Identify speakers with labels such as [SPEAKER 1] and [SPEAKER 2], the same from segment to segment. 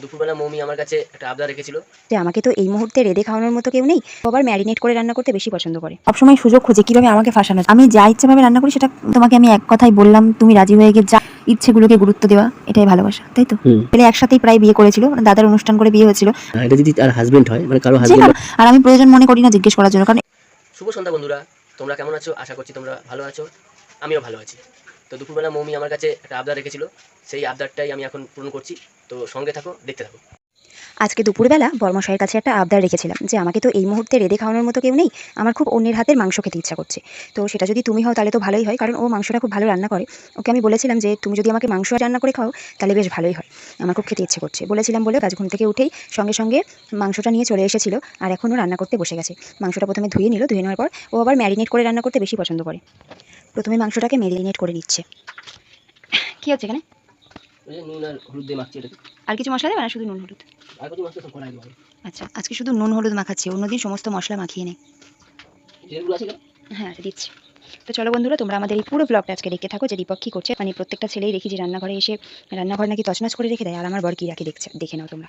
[SPEAKER 1] দুপুরবেলা মৌমি আমার কাছে একটা আবদার রেখেছিল
[SPEAKER 2] যে আমাকে তো এই মুহূর্তে রেঁধে খাওয়ানোর মতো কেউ নেই। আবার ম্যারিনেট করে রান্না করতে বেশি পছন্দ করে। সবসময় সুযোগ খুঁজে কিভাবে আমাকে ফাঁসানো যায়। আমি যা ইচ্ছাভাবে রান্না করি সেটা তোমাকে আমি এক কথাই বললাম, তুমি রাজি হয়ে গিয়ে যা ইচ্ছেগুলোকে গুরুত্ব দেওয়া, এটাই ভালোবাসা, তাই তো? পেলে একসাথেই প্রায় বিয়ে করেছিল, মানে দাদার অনুষ্ঠান করে বিয়ে হয়েছিল।
[SPEAKER 1] এটা যদি তার হাজবেন্ড হয়, মানে কারো
[SPEAKER 2] যে
[SPEAKER 1] হাজবেন্ড।
[SPEAKER 2] কারো- আর আমি প্রয়োজন মনে করি না জিজ্ঞেস করার জন্য, কারণ
[SPEAKER 1] শুভ সন্ধ্যা বন্ধুরা, তোমরা কেমন আছো? আশা করছি তোমরা ভালো আছো, আমিও ভালো আছি। তো দুপুরবেলা মৌমি আমার কাছে একটা আবদার রেখেছিল, সেই আবদারটাই আমি এখন পূরণ করছি। তো সঙ্গে থাকো, দেখতে থাকো।
[SPEAKER 2] আজকে দুপুরবেলা বর্মশাইয়ের কাছে একটা আবদার রেখেছিলাম যে আমাকে তো এই মুহূর্তে রেঁধে খাওয়ানোর মতো কেউ নেই, আমার খুব অন্যের হাতের মাংস খেতে ইচ্ছা করছে। তো সেটা যদি তুমি হও তাহলে তো ভালোই হয়, কারণ ও মাংসটা খুব ভালো রান্না করে। ওকে আমি বলেছিলাম যে তুমি যদি আমাকে মাংস রান্না করে খাও তাহলে বেশ ভালোই হয়, আমার খুব খেতে ইচ্ছে করছে বলেছিলাম বলে গাছ ঘুম থেকে উঠেই সঙ্গে সঙ্গে মাংসটা নিয়ে চলে এসেছিল। আর এখনও রান্না করতে বসে গেছে। মাংসটা প্রথমে ধুয়ে নিল, ধুয়ে নেওয়ার পর ও আবার ম্যারিনেট করে রান্না করতে বেশি পছন্দ করে। প্রথমে মাংসটাকে ম্যারিনেট করে নিচ্ছে। কী হচ্ছে এখানে?
[SPEAKER 1] ওই যে নুন আর হলুদ দিয়ে মাখছি এটাকে।
[SPEAKER 2] আর কিছু মশলা দেবে না, শুধু নুন হলুদ?
[SPEAKER 1] আর কিছু মাছটা সব করাই দেবো।
[SPEAKER 2] আচ্ছা, আজকে শুধু নুন হলুদ মাখাচ্ছি, অন্যদিন সমস্ত মশলা মাখিয়ে নেই।
[SPEAKER 1] যেগুলো আছে
[SPEAKER 2] হ্যাঁ, দিচ্ছি। তো চলো বন্ধুরা, তোমরা আমাদের এই পুরো ব্লগটা আজকে দেখতে থাকো যে দীপক কী করছে। মানে প্রত্যেকটা ছেলেই দেখি যে রান্নাঘরে এসে রান্নাঘর নাকি তছনছ করে রেখে দেয়, আর আমার বর কী রাখে দেখে নাও তোমরা।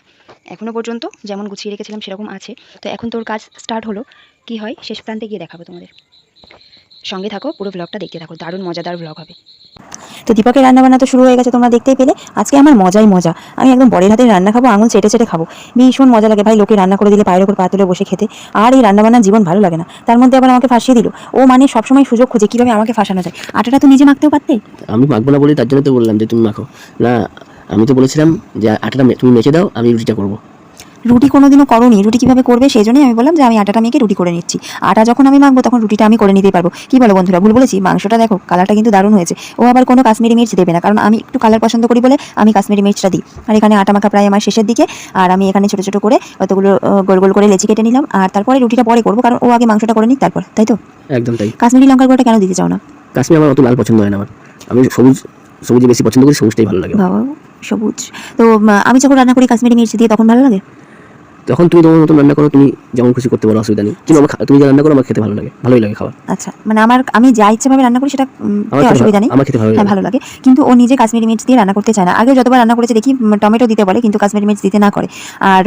[SPEAKER 2] এখনও পর্যন্ত যেমন গুছিয়ে রেখেছিলাম সেরকম আছে। তো এখন তোর কাজ স্টার্ট হলো, কি হয় শেষ প্রান্তে গিয়ে দেখাবো তোমাদের। সঙ্গে থাকো, পুরো ব্লগটা দেখতে থাকো, দারুণ মজাদার ব্লগ হবে। তো দীপকের রান্নাবান্না তো শুরু হয়ে গেছে, তোমরা দেখতেই পেলে। আজকে আমার মজাই মজা, আমি একদম বরের হাতে রান্না খাবো, আঙুল চেটে চেটে খাবো। ভীষণ মজা লাগে ভাই, লোকে রান্না করে দিলে পায়ের ওপর পা তুলে বসে খেতে। আর এই রান্নাবান্নার জীবন ভালো লাগে না, তার মধ্যে আবার আমাকে ফাঁসিয়ে দিল। ও মানে সবসময় সুযোগ খুঁজে কিভাবে আমাকে ফাঁসানো যায়। আটাটা তো নিজে মাখতেও পারতে।
[SPEAKER 1] আমি মাখবো না বলে তার জন্য তো বললাম যে তুমি মাখো না। আমি তো বলেছিলাম যে আটাটা তুমি মেখে দাও, আমি রুটিটা করবো।
[SPEAKER 2] রুটি কোনোদিনও করোনি, রুটি কিভাবে করবে সেই জন্যই আমি বললাম যে আমি আটাটা মেখে রুটি করে নিচ্ছি। আটা যখন আমি মাখবো তখন রুটিটা আমি করে নিতেই পারবো। কি বলো বন্ধুরা, ভুল বলেছি? মাংসটা দেখো, কালারটা কিন্তু দারুণ হয়েছে। ও আবার কোনো কাশ্মীরি মির্চ দেবে না, কারণ আমি একটু কালার পছন্দ করি বলে আমি কাশ্মীরি মির্চটা দিই। আর এখানে আটা মাখা প্রায় আমার শেষের দিকে, আর আমি এখানে ছোটো ছোটো করে অতগুলো গোল গোল করে লেচি কেটে নিলাম। আর তারপরে রুটিটা পরে করবো, কারণ ও আগে মাংসটা করে নিক তারপর, তাই তো?
[SPEAKER 1] একদম তাই।
[SPEAKER 2] কাশ্মীরি লঙ্কার গুঁড়োটা কেন দিতে চাও না?
[SPEAKER 1] কাশ্মীর আমার অত লাল পছন্দ হয় না, আমি সবুজ বেশি পছন্দ করি, সবুজটাই ভালো লাগে।
[SPEAKER 2] বাবা, সবুজ তো আমি যখন রান্না করি কাশ্মীরি মির্চ দিয়ে তখন ভালো লাগে।
[SPEAKER 1] তখন তুমি তোমার মতন রান্না করো, তুমি যেমন খুশি করতে পারো, অসুবিধা নেই। কিন্তু তুমি যা রান্না করো আমার খেতে ভালো লাগে, ভালোই লাগে খাওয়া।
[SPEAKER 2] আচ্ছা, মানে আমি যা ইচ্ছাভাবে রান্না করি সেটা অসুবিধা নেই,
[SPEAKER 1] আমার খেতে ভালো লাগে।
[SPEAKER 2] ভালো লাগে। কিন্তু ও নিজে কাশ্মীরি মির্চ দিয়ে রান্না করতে চায় না। আগে যতবার রান্না করেছে দেখি টমেটো দিতে বলে, কিন্তু কাশ্মীরি মির্চ দিতে না করে। আর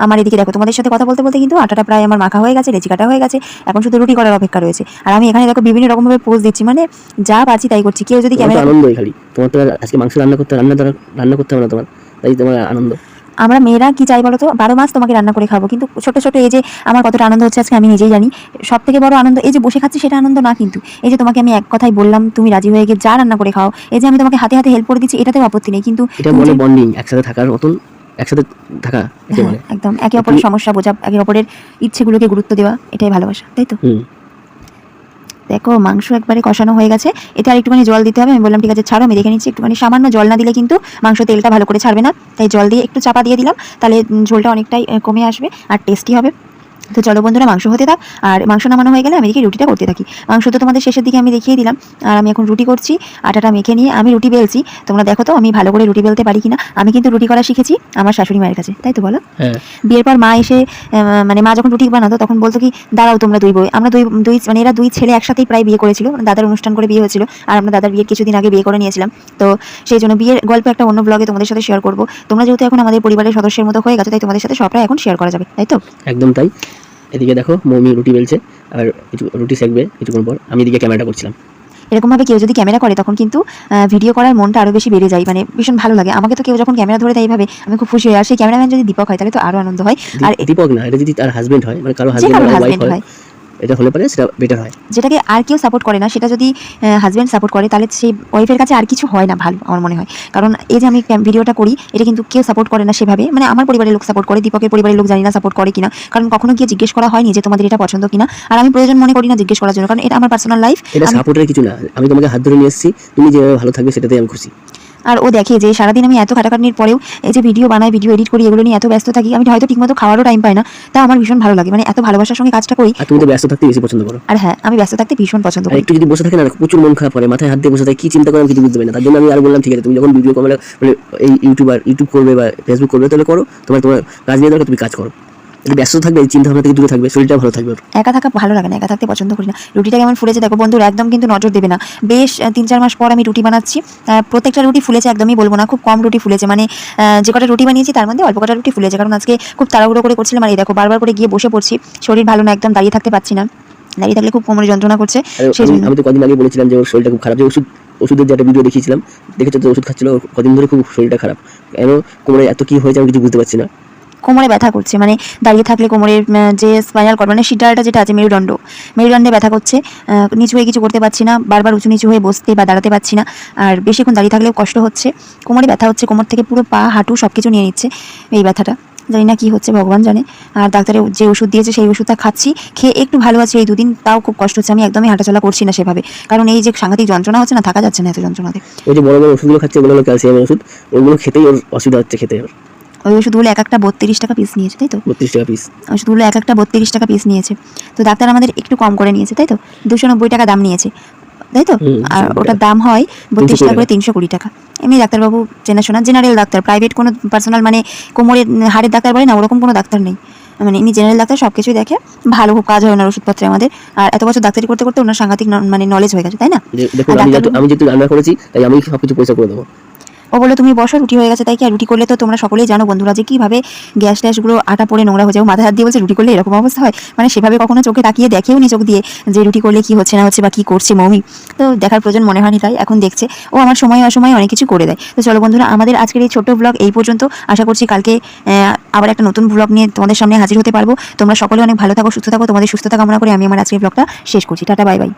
[SPEAKER 2] আমার এদিকে দেখো, তোমাদের সাথে কথা বলতে বলতে কিন্তু আটাটা প্রায় আমার মাখা হয়ে গেছে, লেচি কাটা হয়ে গেছে। এখন শুধু রুটি করার অপেক্ষা রয়েছে। আর আমি এখানে দেখো বিভিন্ন রকমভাবে পোজ দিচ্ছি, মানে যা পারছি তাই করছি। কেউ যদি ক্যামেরা
[SPEAKER 1] আনন্দই খালি তোমার, তো আজকে মাংস রান্না করতে হবে না তোমার, তাই তোমার আনন্দ।
[SPEAKER 2] আমরা মেয়েরা কি চাই বলো তো, 12 মাস তোমাকে রান্না করে খাবো, কিন্তু ছোট ছোট এই যে আমার কতটা আনন্দ হচ্ছে আজকে আমি নিজেই জানি। সব থেকে বড় আনন্দ এই যে বসে খাচ্ছি সেটা আনন্দ না, কিন্তু এই যে তোমাকে আমি এক কথাই বললাম তুমি রাজি হয়ে গিয়ে যা রান্না করে খাও, এই যে আমি তোমাকে হাতে হাতে হেল্প করে দিচ্ছি, এটাতেও আপত্তি নেই। কিন্তু
[SPEAKER 1] এটা বলে বন্ডিং, একসাথে থাকার মতন, একসাথে থাকা
[SPEAKER 2] হ্যাঁ, একদম একে অপরের সমস্যা বোঝা, একে অপরের ইচ্ছেগুলোকে গুরুত্ব দেওয়া, এটাই ভালোবাসা, তাই তো? দেখো মাংস একবারে কষানো হয়ে গেছে, এতে আর একটুখানি জল দিতে হবে। আমি বললাম ঠিক আছে ছাড়ো, আমি দেখে নিচ্ছি। একটুখানি সামান্য জল না দিলে কিন্তু মাংস তেলটা ভালো করে ছাড়বে না, তাই জল দিয়ে একটু চাপা দিয়ে দিলাম, তাহলে ঝোলটা অনেকটাই কমে আসবে আর টেস্টি হবে। তো চলো বন্ধুরা, মাংস হতে থাক। আর মাংস নামানো হয়ে গেলে আমি এদিকে রুটিটা করতে থাকি। মাংস তো তোমাদের শেষের দিকে আমি দেখিয়ে দিলাম, আর আমি এখন রুটি করছি। আটাটা মেখে নিয়ে আমি রুটি বেলছি। তোমরা দেখো তো আমি ভালো করে রুটি বেলতে পারি কিনা। আমি কিন্তু রুটি করা শিখেছি আমার শাশুড়ি মায়ের কাছে, তাই তো বলো? বিয়ের পর মা এসে মানে মা যখন রুটি বানাতো তখন বলতো কি, দাঁড়াও তোমরা দুই বই, আমরা দুই মানে এরা দুই ছেলে একসাথেই প্রায় বিয়ে করেছিল, মানে দাদার অনুষ্ঠান করে বিয়ে হয়েছিল, আর আমরা দাদার বিয়ের কিছুদিন আগে বিয়ে করে নিয়েছিলাম। তো সেই জন্য বিয়ের গল্প একটা অন্য ব্লগে তোমাদের সাথে শেয়ার করবো। তোমরা যেহেতু এখন আমাদের পরিবারের সদস্যের মতো হয়ে গেছো, তাই তোমাদের সাথে সবটাই এখন শেয়ার করা যাবে, তাই তো?
[SPEAKER 1] একদম তাই। এদিকে দেখো মৌমি রুটি বেলছে, আর কিছু রুটি সেকবে কিছুক্ষণ পর, আমি এদিকে ক্যামেরাটা করছিলাম।
[SPEAKER 2] এরকমভাবে কেউ যদি ক্যামেরা করে তখন কিন্তু ভিডিও করার মনটা আরও বেশি বেড়ে যায়, মানে ভীষণ ভালো লাগে আমাকে। তো কেউ যখন ক্যামেরা ধরে দেয় এইভাবে আমি খুব খুশি হই। আর সেই ক্যামেরাম্যান যদি দীপক হয় তাহলে তো আরও আনন্দ হয়। আর
[SPEAKER 1] দীপক না, এটা যদি তার হাজবেন্ড হয়, মানে কারো
[SPEAKER 2] হাজবেন্ড
[SPEAKER 1] হাজবেন্ড হয়, এটা হলে পরে সেটা বেটার হয়।
[SPEAKER 2] যেটাকে আর কেউ সাপোর্ট করে না, সেটা যদি হাজব্যান্ড সাপোর্ট করে তাহলে সেই ওয়াইফের কাছে আর কিছু হয় না ভালো, আমার মনে হয়। কারণ এই যে আমি ভিডিওটা করি, এটা কিন্তু কেউ সাপোর্ট করে না সেভাবে, মানে আমার পরিবারের লোক সাপোর্ট করে, দীপকের পরিবারের লোক জানি না সাপোর্ট করে কিনা, কারণ কখনো গিয়ে জিজ্ঞেস করা হয়নি যে তোমাদের এটা পছন্দ কিনা। আর আমি প্রয়োজন মনে করি না জিজ্ঞেস করার জন্য, কারণ এটা আমার পার্সোনাল লাইফ।
[SPEAKER 1] এটা সাপোর্টের কিছু না, আমি তোমাকে হাত ধরে নিয়ে এসেছি, তুমি যেভাবে ভালো থাকবে সেটাতেই আমি খুশি।
[SPEAKER 2] আর ও দেখে যে সারাদিন আমি এত খাটাখাটনির পরেও এই যে ভিডিও বানাই, ভিডিও এডিট করি, এগুলো নিয়ে এত ব্যস্ত থাকি, আমি হয়তো ঠিকমতো খাওয়ারও টাইম পাই না, তা আমার ভীষণ ভালো লাগে, মানে এত ভালোবাসার সঙ্গে কাজটা করি।
[SPEAKER 1] আর তুমি তো ব্যস্ত থাকতে বেশি পছন্দ করো।
[SPEAKER 2] আর হ্যাঁ, আমি ব্যস্ত থাকতে ভীষণ পছন্দ করি।
[SPEAKER 1] একটু যদি বসে থাকে না, প্রচুর মন খারাপ করে, মাথায় হাত দিয়ে বসে থাকে, কি চিন্তা করে আমি কিছু বুঝতে পারি না। তার জন্য আমি আর বললাম ঠিক আছে, তুমি যখন ভিডিও মানে এই ইউটিউব করবে বা ফেসবুক করবে তাহলে করো, তোমার কাজ নিয়ে দরকার তুমি কাজ করো, একটু ব্যস্ত থাকবে, এই চিন্তা ভাবনা থেকে দূরে থাকবে, শরীরটা ভালো থাকবে।
[SPEAKER 2] একা থাকা ভালো লাগে না, একা থাকতে পছন্দ করি না। রুটিটা কেমন ফুলেছে দেখো বন্ধুরা, একদম কিন্তু নজর দেবে না। বেশ 3-4 মাস পর আমি রুটি বানাচ্ছি। প্রত্যেকটা রুটি ফুলেছে একদমই বলবো না, খুব কম রুটি ফুলেছে, মানে যে কটা রুটি বানিয়েছি তার মধ্যে অল্প কটা রুটি ফুলেছে, কারণ আজকে খুব তাড়াহুড়ো করে করছিলাম। আর এই দেখো বারবার করে গিয়ে বসে পড়ছি, শরীর ভালো না, একদম দাঁড়িয়ে থাকতে পারছি না, দাঁড়িয়ে থাকলে খুব কোমরে যন্ত্রণা করছে। সেই জন্য
[SPEAKER 1] আমি তো কদিন আগে বলেছিলাম যে ওর শরীরটা খুব খারাপ, যে ওষুধের যে একটা ভিডিও দেখিয়েছিলাম, দেখেছো তো ওষুধ খাচ্ছিল, কদিন ধরে খুব শরীরটা খারাপ। কেন কোমরে এত কি হয়েছে আমি কিছু বুঝতে পারছি না।
[SPEAKER 2] কোমরে ব্যথা করছে, মানে দাঁড়িয়ে থাকলে কোমরের যে স্পাইনাল কর্ড মানে শিরদাঁড়াটা যেটা আছে মেরুদণ্ডে ব্যথা করছে। নিচু হয়ে কিছু করতে পারছি না, বারবার উঁচু নিচু হয়ে বসতে বা দাঁড়াতে পারছি না, আর বেশিক্ষণ দাঁড়িয়ে থাকলেও কষ্ট হচ্ছে। কোমরে ব্যথা হচ্ছে, কোমর থেকে পুরো পা হাঁটু সব কিছু নিয়ে নিচ্ছে এই ব্যথাটা, জানি না কি হচ্ছে ভগবান জানে। আর ডাক্তারে যে ওষুধ দিয়েছে সেই ওষুধটা খাচ্ছি, খেয়ে একটু ভালো আছে এই 2 দিন, তাও খুব কষ্ট হচ্ছে। আমি একদমই হাঁটাচলা করছি না সেভাবে, কারণ এই যে সাংঘাতিক যন্ত্রণা হচ্ছে না, থাকা যাচ্ছে না এত যন্ত্রণাতে।
[SPEAKER 1] ওই যে বড় বড় ওষুধগুলো খাচ্ছে, ওগুলো হলো ক্যালসিয়ামের ওষুধ, ওগুলো খেতেই ওর অসুবিধা হচ্ছে খেতে।
[SPEAKER 2] ওই ওষুধগুলো এক একটা 32 টাকা পিস নিয়েছে, তাই তো?
[SPEAKER 1] 32 টাকা পিস।
[SPEAKER 2] ওষুধগুলো এক একটা 32 টাকা পিস নিয়েছে। তো ডাক্তার আমাদের একটু কম করে নিয়েছে, তাই তো? 290 টাকা দাম নিয়েছে, তাই তো? আর ওটার দাম হয় 32 টাকা করে 320 টাকা। এমনি ডাক্তারবাবু চেনাশোনা, জেনারেল ডাক্তার, প্রাইভেট কোনো পার্সোনাল মানে কোমরের হাড়ের ডাক্তার বলে না, ওরকম কোনো ডাক্তার নেই। মানে ইনি জেনারেল ডাক্তার, সব কিছুই দেখে, ভালো খুব কাজ হয় ওনার ওষুধপত্রে আমাদের। আর এত বছর ডাক্তারি করতে করতে ওনার সাংঘাতিক মানে নলেজ হয়ে গেছে, তাই না?
[SPEAKER 1] দেখুন আমি যেহেতু রান্না করেছি তাই আমি সবকিছু পয়সা করে দেবো।
[SPEAKER 2] ও বললো তুমি বসো, রুটি হয়ে গেছে তাই কি? আর রুটি করলে তো তোমরা সকলেই জানো বন্ধুরা যে কীভাবে গ্যাস ট্যাসগুলো আটা পড়ে নোংরা হয়ে যায়। মাথায় হাত দিয়ে বলছে রুটি করলে এরকম অবস্থা হয়, মানে সেভাবে কখনো চোখে তাকিয়ে দেখেও নি চোখ দিয়ে যে রুটি করলে কি হচ্ছে না হচ্ছে বা কী করছে মৌমি। তো দেখার প্রয়োজন মনে হয়নি, তাই এখন দেখছে। ও আমার সময় অসময়ে অনেক কিছু করে দেয়। তো চলো বন্ধুরা, আমাদের আজকের এই ছোট্ট ব্লগ এই পর্যন্ত। আশা করছি কালকে আবার একটা নতুন ব্লগ নিয়ে তোমাদের সামনে হাজির হতে পারবো। তোমরা সকলে অনেক ভালো থাকো, সুস্থ থাকো, তোমাদের সুস্থতা কামনা করে আমি আমার আজকের ব্লগটা শেষ করছি। Tata, bye bye.